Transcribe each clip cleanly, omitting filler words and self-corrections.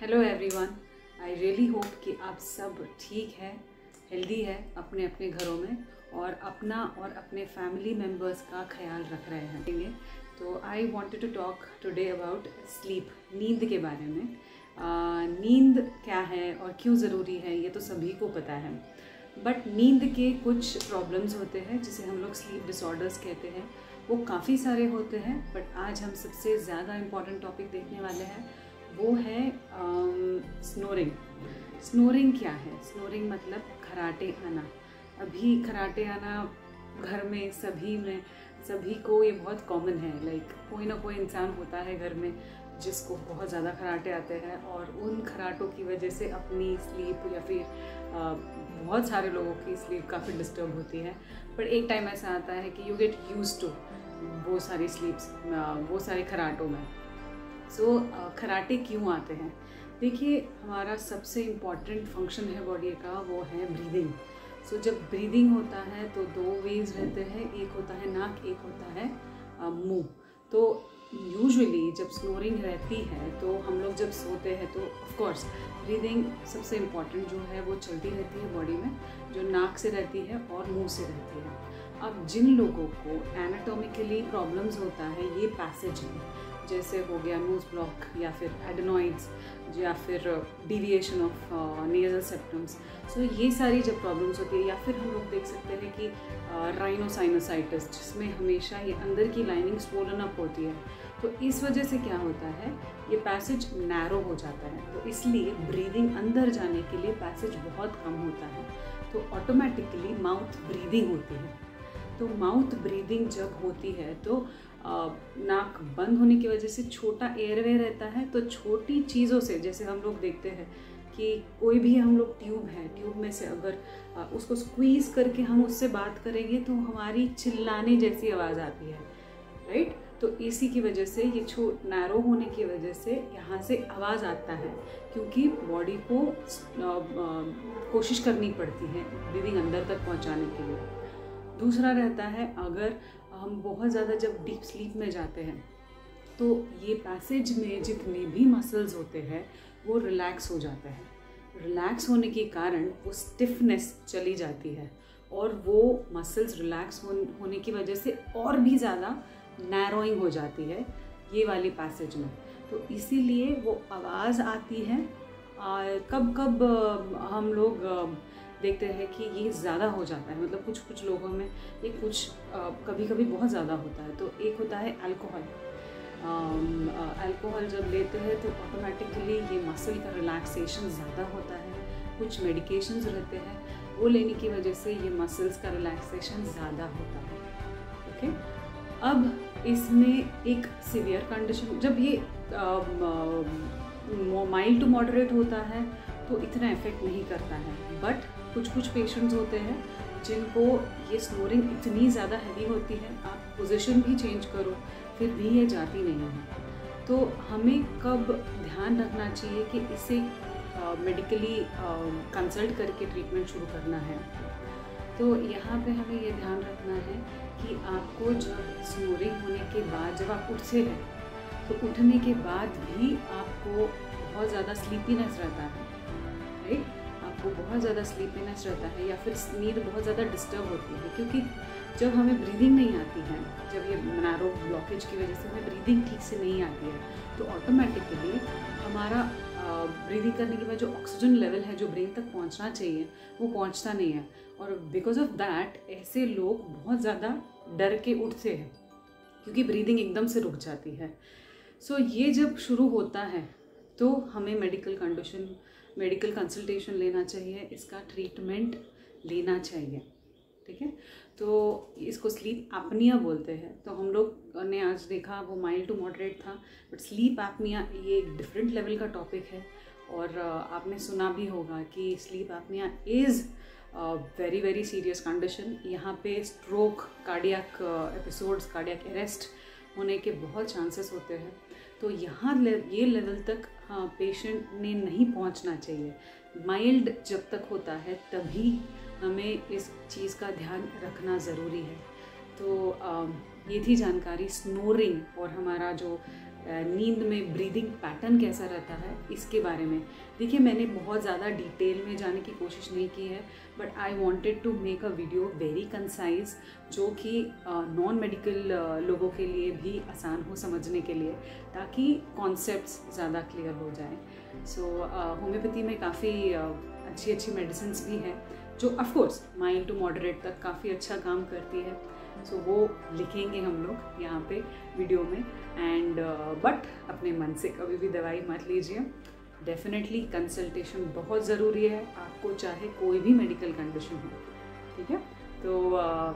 Hello everyone, I really hope कि आप सब ठीक है, हेल्दी है अपने अपने घरों में और अपना और अपने फैमिली मेम्बर्स का ख्याल रख रहे हैं। तो I wanted to talk today about sleep, नींद के बारे में। नींद क्या है और क्यों ज़रूरी है ये तो सभी को पता है, बट नींद के कुछ प्रॉब्लम्स होते हैं जिसे हम लोग स्लीप डिसऑर्डर्स कहते हैं। वो काफ़ी सारे होते हैं, बट आज हम सबसे ज़्यादा इम्पॉर्टेंट टॉपिक देखने वाले हैं, वो है स्नोरिंग। स्नोरिंग क्या है? स्नोरिंग मतलब खराटे आना। अभी खराटे आना घर में सभी को ये बहुत कॉमन है। लाइक कोई ना कोई इंसान होता है घर में जिसको बहुत ज़्यादा खराटे आते हैं और उन खराटों की वजह से अपनी स्लीप या फिर बहुत सारे लोगों की स्लीप काफ़ी डिस्टर्ब होती है। पर एक टाइम ऐसा आता है कि यू गेट यूज्ड टू वो सारी स्लीप्स, वो सारे खराटों में। सो खराटे क्यों आते हैं? देखिए, हमारा सबसे इम्पॉर्टेंट फंक्शन है बॉडी का, वो है ब्रीदिंग। सो जब ब्रीदिंग होता है तो दो वेज रहते हैं, एक होता है नाक, एक होता है मुंह। तो यूजुअली जब स्नोरिंग रहती है तो हम लोग जब सोते हैं तो ऑफ कोर्स ब्रीदिंग सबसे इम्पॉर्टेंट जो है वो चलती रहती है बॉडी में, जो नाक से रहती है और मुंह से रहती है। अब जिन लोगों को एनाटॉमिकली प्रॉब्लम्स होता है ये पैसेज में, जैसे हो गया नोज ब्लॉक या फिर एडेनॉइड्स या फिर डिविएशन ऑफ नेजल सेप्टम्स, सो ये सारी जब प्रॉब्लम्स होती है, या फिर हम लोग देख सकते हैं कि राइनोसाइनोसाइटिस, जिसमें हमेशा ये अंदर की लाइनिंग स्वोलन अप होती है, तो इस वजह से क्या होता है, ये पैसेज नैरो हो जाता है। तो इसलिए ब्रीदिंग अंदर जाने के लिए पैसेज बहुत कम होता है, तो ऑटोमेटिकली माउथ ब्रीदिंग होती है। तो माउथ ब्रीदिंग जब होती है तो नाक बंद होने की वजह से छोटा एयरवे रहता है, तो छोटी चीज़ों से, जैसे हम लोग देखते हैं कि कोई भी हम लोग ट्यूब है, ट्यूब में से अगर उसको स्क्वीज़ करके हम उससे बात करेंगे तो हमारी चिल्लाने जैसी आवाज़ आती है, राइट? तो इसी की वजह से ये नैरो होने की वजह से यहाँ से आवाज़ आता है, क्योंकि बॉडी को कोशिश करनी पड़ती है ब्रीदिंग अंदर तक पहुँचाने के लिए। दूसरा रहता है, अगर हम बहुत ज़्यादा जब डीप स्लीप में जाते हैं तो ये पैसेज में जितने भी मसल्स होते हैं वो रिलैक्स हो जाते हैं। रिलैक्स होने के कारण वो स्टिफनेस चली जाती है और वो मसल्स रिलैक्स होने की वजह से और भी ज़्यादा नैरोइंग हो जाती है ये वाली पैसेज में। तो इसीलिए वो आवाज़ आती है। कब कब हम लोग देखते हैं कि ये ज़्यादा हो जाता है, मतलब कुछ कुछ लोगों में ये कुछ कभी कभी बहुत ज़्यादा होता है। तो एक होता है अल्कोहल। अल्कोहल जब लेते हैं तो ऑटोमेटिकली ये मसल का रिलैक्सेशन ज़्यादा होता है। कुछ मेडिकेशंस रहते हैं, वो लेने की वजह से ये मसल्स का रिलैक्सेशन ज़्यादा होता है। ओके, अब इसमें एक सीवियर कंडीशन, जब ये माइल्ड टू मॉडरेट होता है तो इतना इफेक्ट नहीं करता है, बट कुछ पेशेंट्स होते हैं जिनको ये स्नोरिंग इतनी ज़्यादा हैवी होती है, आप पोजीशन भी चेंज करो फिर भी ये जाती नहीं है। तो हमें कब ध्यान रखना चाहिए कि इसे मेडिकली कंसल्ट करके ट्रीटमेंट शुरू करना है। तो यहाँ पे हमें ये ध्यान रखना है कि आपको जब स्नोरिंग होने के बाद, जब आप उठते हैं तो उठने के बाद भी आपको बहुत ज़्यादा स्लीपीनेस रहता है, राइट? आपको बहुत ज़्यादा स्लीपीनेस रहता है या फिर नींद बहुत ज़्यादा डिस्टर्ब होती है, क्योंकि जब हमें ब्रीदिंग नहीं आती है, जब ये नैरो ब्लॉकेज की वजह से हमें ब्रीदिंग ठीक से नहीं आती है, तो ऑटोमेटिकली हमारा ब्रीदिंग करने के बाद जो ऑक्सीजन लेवल है जो ब्रेन तक पहुंचना चाहिए वो पहुंचता नहीं है, और बिकॉज ऑफ दैट ऐसे लोग बहुत ज़्यादा डर के उठते हैं क्योंकि ब्रीदिंग एकदम से रुक जाती है। सो ये जब शुरू होता है तो हमें मेडिकल कंसल्टेशन लेना चाहिए, इसका ट्रीटमेंट लेना चाहिए, ठीक है? तो इसको स्लीप एपनिया बोलते हैं। तो हम लोग ने आज देखा वो माइल्ड टू मॉडरेट था, बट स्लीप एपनिया ये एक डिफरेंट लेवल का टॉपिक है। और आपने सुना भी होगा कि sleep apnoea is very very serious condition. यहाँ पे stroke, cardiac episodes, cardiac arrest होने के बहुत चांसेस होते हैं। तो यहाँ ये लेवल तक पेशेंट ने नहीं पहुँचना चाहिए। माइल्ड जब तक होता है तभी हमें इस चीज़ का ध्यान रखना ज़रूरी है। तो ये थी जानकारी स्नोरिंग और हमारा जो नींद में ब्रीदिंग पैटर्न कैसा रहता है, इसके बारे में। देखिए, मैंने बहुत ज़्यादा डिटेल में जाने की कोशिश नहीं की है, but I wanted to make a video very concise, जो कि नॉन मेडिकल लोगों के लिए भी आसान हो समझने के लिए, ताकि कॉन्सेप्ट्स ज़्यादा क्लियर हो जाए। सो होम्योपैथी में काफ़ी अच्छी अच्छी मेडिसिन्स भी हैं, जो ऑफकोर्स माइल्ड टू मॉडरेट तक काफ़ी अच्छा काम करती है। सो वो लिखेंगे हम लोग यहाँ पे वीडियो में। एंड बट अपने मन से कभी भी दवाई मत लीजिए। डेफिनेटली कंसल्टेशन बहुत ज़रूरी है, आपको चाहे कोई भी मेडिकल कंडीशन हो, ठीक है। तो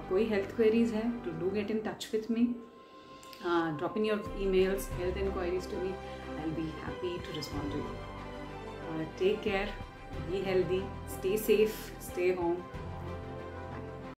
कोई हेल्थ क्वेरीज है तो do get in touch with me, drop in your emails, health inquiries to me. I'll be happy to respond to you. Take care, be healthy, stay safe, stay home.